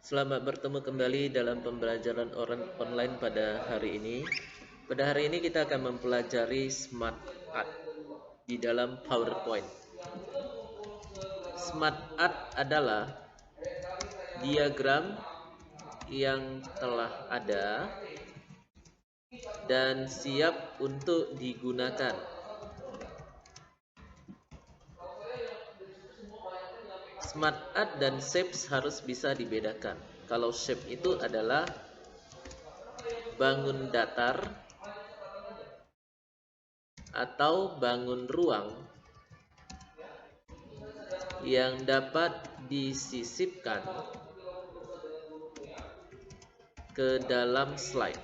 Selamat bertemu kembali dalam pembelajaran online pada hari ini. Pada hari ini kita akan mempelajari Smart Art di dalam PowerPoint. Smart Art adalah diagram yang telah ada dan siap untuk digunakan. Smart Art dan Shapes harus bisa dibedakan. Kalau shape itu adalah bangun datar atau bangun ruang yang dapat disisipkan ke dalam slide.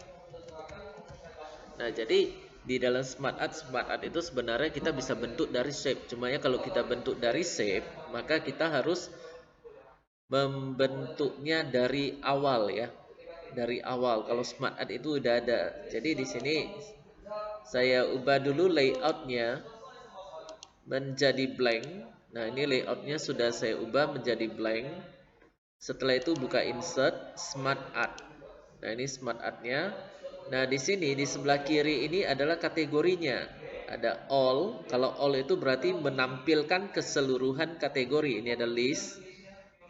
Nah, jadi di dalam Smart Art itu sebenarnya kita bisa bentuk dari shape. Cuma ya kalau kita bentuk dari shape, maka kita harus membentuknya dari awal ya. Dari awal. Kalau Smart Art itu udah ada. Jadi di sini saya ubah dulu layoutnya menjadi blank. Nah, ini layoutnya sudah saya ubah menjadi blank. Setelah itu buka insert Smart Art. Nah, ini Smart Art-nya. Nah, di sini di sebelah kiri ini adalah kategorinya. Ada all. Kalau all itu berarti menampilkan keseluruhan kategori. Ini ada list.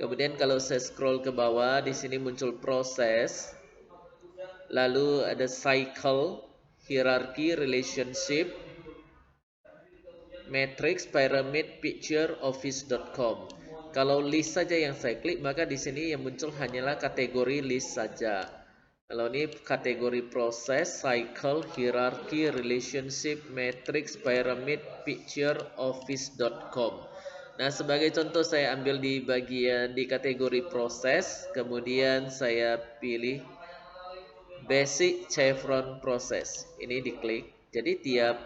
Kemudian kalau saya scroll ke bawah, di sini muncul proses. Lalu ada cycle, hierarchy, relationship, matrix, pyramid, picture, office.com. Kalau list saja yang saya klik, maka di sini yang muncul hanyalah kategori list saja. Kalau ini kategori proses, cycle, hierarchy, relationship, matrix, pyramid, picture, office.com. Nah, sebagai contoh saya ambil di bagian di kategori proses, kemudian saya pilih basic chevron process. Ini diklik. Jadi tiap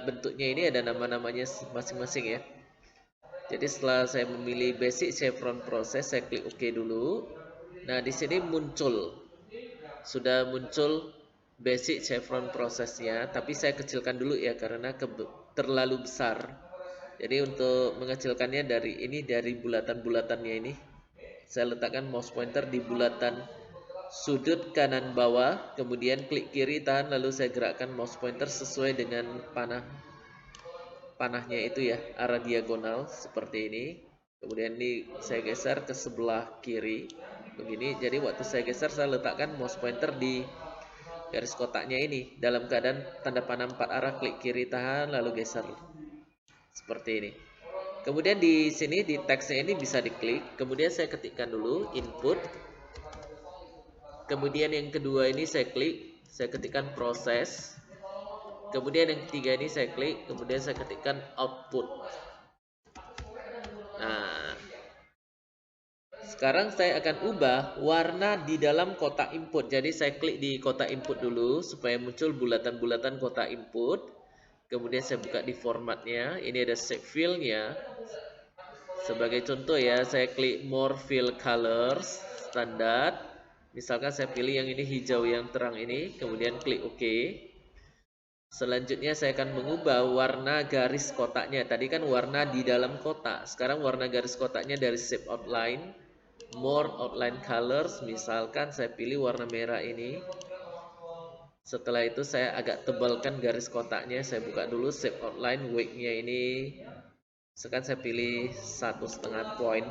bentuknya ini ada nama-namanya masing-masing ya. Jadi setelah saya memilih basic chevron process, saya klik OK dulu. Nah, di sini sudah muncul basic chevron prosesnya, tapi saya kecilkan dulu ya karena terlalu besar. Jadi untuk mengecilkannya dari bulatan-bulatannya ini, saya letakkan mouse pointer di bulatan sudut kanan bawah, kemudian klik kiri tahan, lalu saya gerakkan mouse pointer sesuai dengan panahnya itu ya, arah diagonal seperti ini. Kemudian ini saya geser ke sebelah kiri begini. Jadi waktu saya geser, saya letakkan mouse pointer di garis kotaknya ini dalam keadaan tanda panah 4 arah, klik kiri tahan lalu geser seperti ini. Kemudian di sini di teksnya ini bisa diklik, kemudian saya ketikkan dulu input. Kemudian yang kedua ini saya klik, saya ketikkan proses. Kemudian yang ketiga ini saya klik, kemudian saya ketikkan output. Nah, sekarang saya akan ubah warna di dalam kotak input. Jadi saya klik di kotak input dulu supaya muncul bulatan-bulatan kotak input. Kemudian saya buka di formatnya. Ini ada shape fill-nya. Sebagai contoh ya, saya klik more fill colors standar. Misalkan saya pilih yang ini hijau yang terang ini, kemudian klik OK. Selanjutnya saya akan mengubah warna garis kotaknya. Tadi kan warna di dalam kotak. Sekarang warna garis kotaknya dari shape outline, more outline colors. Misalkan saya pilih warna merah ini. Setelah itu saya agak tebalkan garis kotaknya. Saya buka dulu shape outline, weight-nya ini. Sekarang saya pilih 1,5 poin.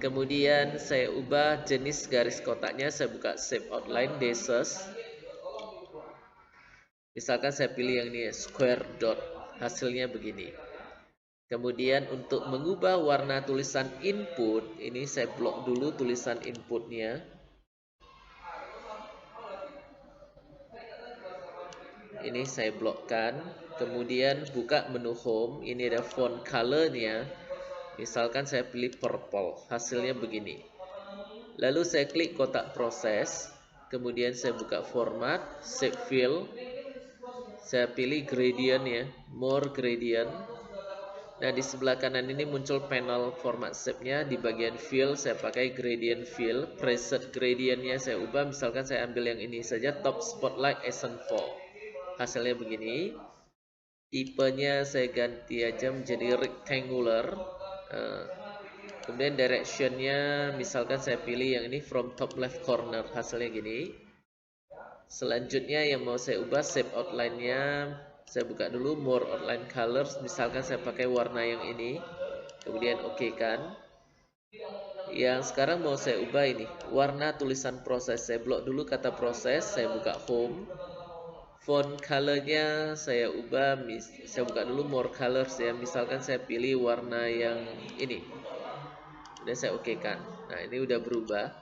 Kemudian saya ubah jenis garis kotaknya. Saya buka shape outline, dashes. Misalkan saya pilih yang ini square dot, hasilnya begini. Kemudian untuk mengubah warna tulisan input, ini saya blok dulu tulisan inputnya. Ini saya blokkan. Kemudian buka menu home, ini ada font colornya. Misalkan saya pilih purple, hasilnya begini. Lalu saya klik kotak proses. Kemudian saya buka format, shape fill. Saya pilih gradient ya, more gradient. Nah, di sebelah kanan ini muncul panel format shape-nya. Di bagian fill saya pakai gradient fill. Preset gradientnya saya ubah. Misalkan saya ambil yang ini saja, top spotlight accent 4. Hasilnya begini. Tipenya saya ganti aja menjadi rectangular. Kemudian directionnya, misalkan saya pilih yang ini from top left corner, hasilnya gini. Selanjutnya yang mau saya ubah shape outline-nya, saya buka dulu more outline colors, misalkan saya pakai warna yang ini. Kemudian oke kan. Yang sekarang mau saya ubah ini, warna tulisan proses. Saya blok dulu kata proses, saya buka home. Font colornya saya ubah, saya buka dulu more colors ya. Misalkan saya pilih warna yang ini. Udah saya oke kan. Nah, ini udah berubah.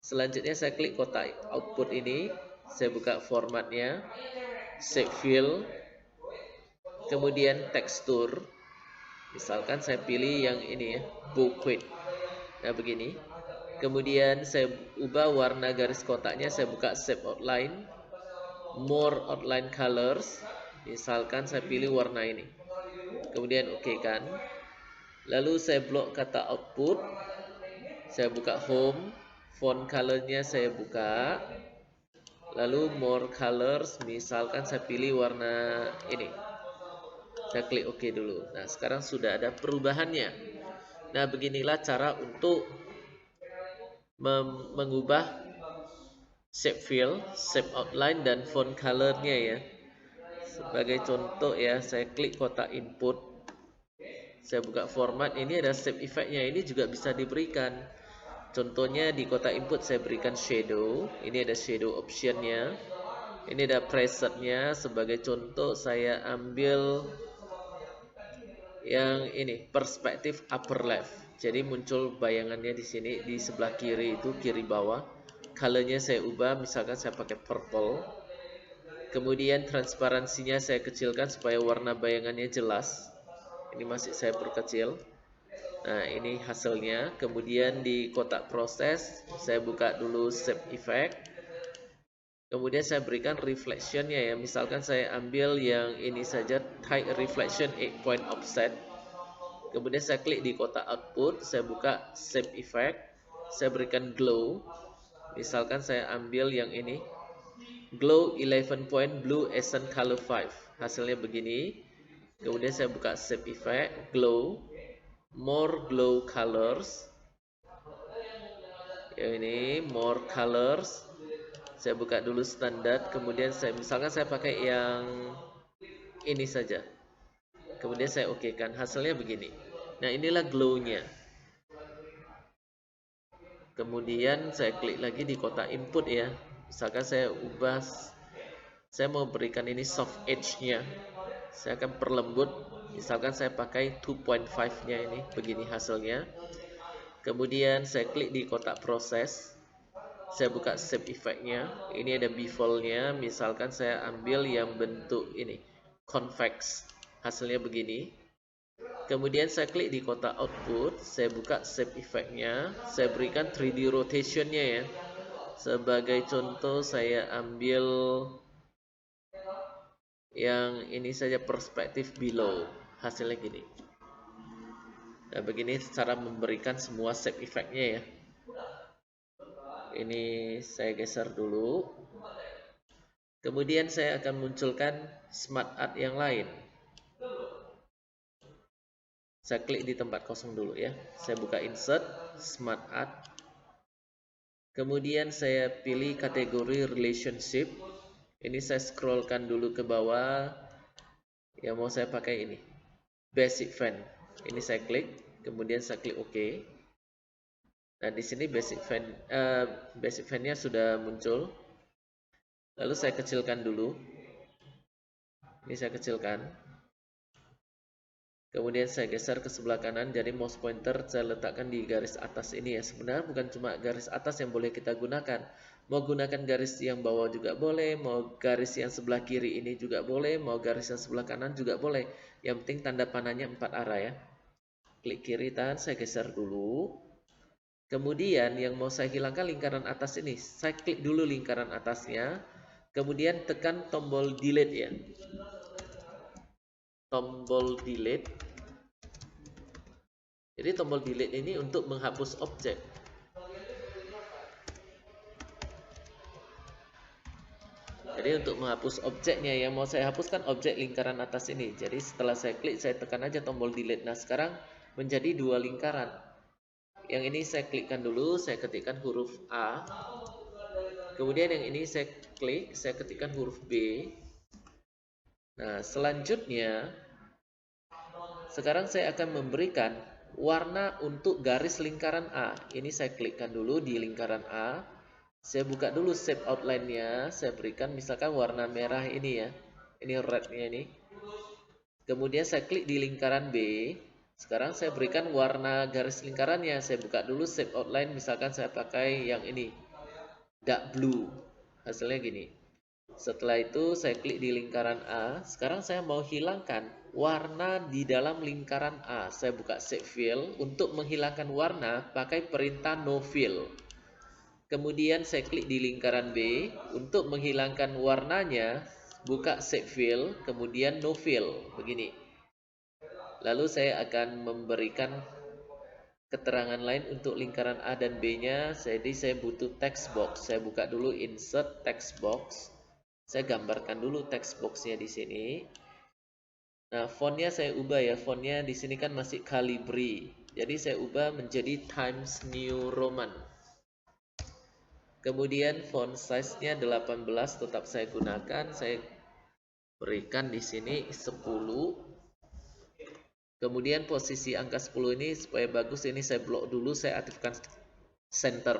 Selanjutnya saya klik kotak output ini, saya buka formatnya, shape fill, kemudian tekstur. Misalkan saya pilih yang ini ya, bouquet. Nah, begini. Kemudian saya ubah warna garis kotaknya, saya buka shape outline, more outline colors. Misalkan saya pilih warna ini. Kemudian oke kan. Lalu saya blok kata output. Saya buka home, font colornya saya buka. Lalu more colors, misalkan saya pilih warna ini. Saya klik OK dulu. Nah, sekarang sudah ada perubahannya. Nah, beginilah cara untuk mengubah shape fill, shape outline, dan font colornya ya. Sebagai contoh ya, saya klik kotak input, saya buka format, ini ada shape effect-nya, ini juga bisa diberikan. Contohnya di kotak input saya berikan shadow, ini ada shadow option-nya, ini ada preset-nya. Sebagai contoh saya ambil yang ini, perspektif upper left. Jadi muncul bayangannya di sini di sebelah kiri itu, kiri bawah. Colornya saya ubah, misalkan saya pakai purple. Kemudian transparansinya saya kecilkan supaya warna bayangannya jelas. Ini masih saya perkecil. Nah, ini hasilnya. Kemudian di kotak proses saya buka dulu shape effect. Kemudian saya berikan reflectionnya ya. Misalkan saya ambil yang ini saja, tight reflection 8 point offset. Kemudian saya klik di kotak output, saya buka shape effect, saya berikan glow. Misalkan saya ambil yang ini, glow 11 point blue accent color 5. Hasilnya begini. Kemudian saya buka shape effect, glow, more glow colors. Ini more colors. Saya buka dulu standar. Kemudian misalkan saya pakai yang ini saja. Kemudian saya oke kan. Hasilnya begini. Nah, inilah glow-nya. Kemudian saya klik lagi di kotak input ya. Misalkan saya ubah, saya mau berikan ini soft edge-nya. Saya akan perlembut. Misalkan saya pakai 2.5-nya ini, begini hasilnya. Kemudian saya klik di kotak proses. Saya buka shape effect-nya. Ini ada bevel-nya. Misalkan saya ambil yang bentuk ini, convex. Hasilnya begini. Kemudian saya klik di kotak output, saya buka shape effect-nya, saya berikan 3D rotation-nya ya. Sebagai contoh saya ambil yang ini saja, perspektif below. Hasilnya gini. Nah, begini cara memberikan semua shape effect-nya ya. Ini saya geser dulu. Kemudian saya akan munculkan smart art yang lain. Saya klik di tempat kosong dulu ya. Saya buka insert, smart art. Kemudian saya pilih kategori relationship. Ini saya scrollkan dulu ke bawah. Yang mau saya pakai ini, basic fan. Ini saya klik, kemudian saya klik OK. Nah, di sini basic fan-nya sudah muncul. Lalu saya kecilkan dulu. Ini saya kecilkan. Kemudian saya geser ke sebelah kanan, jadi mouse pointer saya letakkan di garis atas ini ya. Sebenarnya bukan cuma garis atas yang boleh kita gunakan. Mau gunakan garis yang bawah juga boleh, mau garis yang sebelah kiri ini juga boleh, mau garis yang sebelah kanan juga boleh. Yang penting tanda panahnya 4 arah ya. Klik kiri tahan, saya geser dulu. Kemudian yang mau saya hilangkan lingkaran atas ini. Saya klik dulu lingkaran atasnya. Kemudian tekan tombol delete ya. Tombol delete. Jadi tombol delete ini untuk menghapus objek. Jadi untuk menghapus objeknya, yang mau saya hapuskan objek lingkaran atas ini. Jadi setelah saya klik, saya tekan aja tombol delete. Nah, sekarang menjadi 2 lingkaran. Yang ini saya klikkan dulu, saya ketikkan huruf A. Kemudian yang ini saya klik, saya ketikkan huruf B. Nah, selanjutnya sekarang saya akan memberikan warna untuk garis lingkaran A. Ini saya klikkan dulu di lingkaran A. Saya buka dulu shape outline-nya, saya berikan misalkan warna merah ini ya. Ini red-nya ini. Kemudian saya klik di lingkaran B. Sekarang saya berikan warna garis lingkarannya. Saya buka dulu shape outline, misalkan saya pakai yang ini, dark blue. Hasilnya gini. Setelah itu saya klik di lingkaran A. Sekarang saya mau hilangkan warna di dalam lingkaran A. Saya buka shape fill. Untuk menghilangkan warna pakai perintah no fill. Kemudian saya klik di lingkaran B. Untuk menghilangkan warnanya buka shape fill, kemudian no fill, begini. Lalu saya akan memberikan keterangan lain untuk lingkaran A dan B-nya. Jadi saya butuh text box. Saya buka dulu insert text box. Saya gambarkan dulu text box-nya di sini. Nah, fontnya saya ubah ya. Fontnya di sini kan masih Calibri. Jadi saya ubah menjadi Times New Roman. Kemudian font size-nya 18 tetap saya gunakan. Saya berikan di sini 10. Kemudian posisi angka 10 ini supaya bagus, ini saya blok dulu, saya aktifkan center.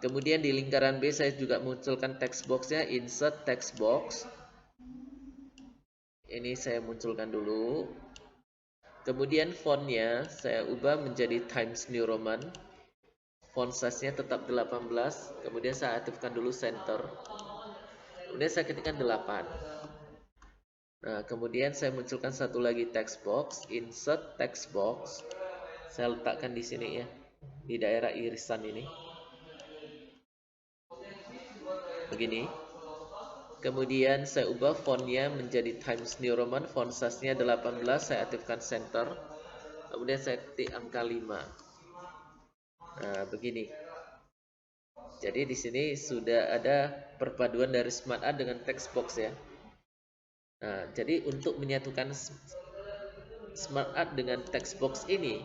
Kemudian di lingkaran B saya juga munculkan text box-nya, insert text box. Ini saya munculkan dulu. Kemudian fontnya saya ubah menjadi Times New Roman. Font size-nya tetap 18. Kemudian saya aktifkan dulu center. Kemudian saya ketikkan 8. Nah, kemudian saya munculkan satu lagi text box, insert text box. Saya letakkan di sini ya, di daerah irisan ini. Begini. Kemudian saya ubah fontnya menjadi Times New Roman, font size-nya 18, saya aktifkan center. Kemudian saya ketik angka 5. Nah, begini. Jadi di sini sudah ada perpaduan dari Smart Art dengan text box ya. Nah, jadi untuk menyatukan Smart Art dengan text box ini,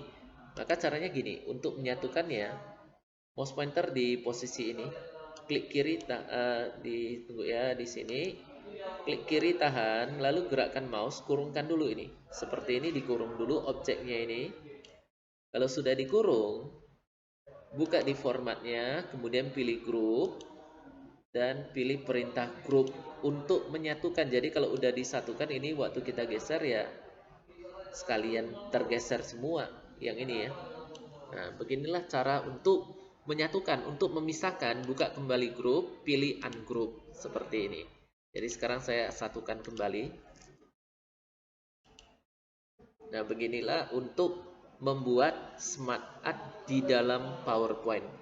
maka caranya gini. Untuk menyatukannya, mouse pointer di posisi ini, klik kiri, tunggu ya di sini, klik kiri tahan, lalu gerakkan mouse, kurungkan dulu ini. Seperti ini, dikurung dulu objeknya ini. Kalau sudah dikurung, buka di formatnya, kemudian pilih group dan pilih perintah group untuk menyatukan. Jadi kalau udah disatukan ini waktu kita geser ya sekalian tergeser semua yang ini ya. Nah, beginilah cara untuk menyatukan. Untuk memisahkan, buka kembali grup, pilih ungroup seperti ini. Jadi sekarang saya satukan kembali. Nah, beginilah untuk membuat Smart Art di dalam PowerPoint.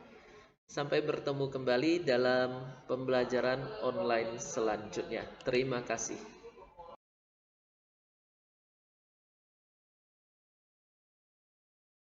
Sampai bertemu kembali dalam pembelajaran online selanjutnya. Terima kasih.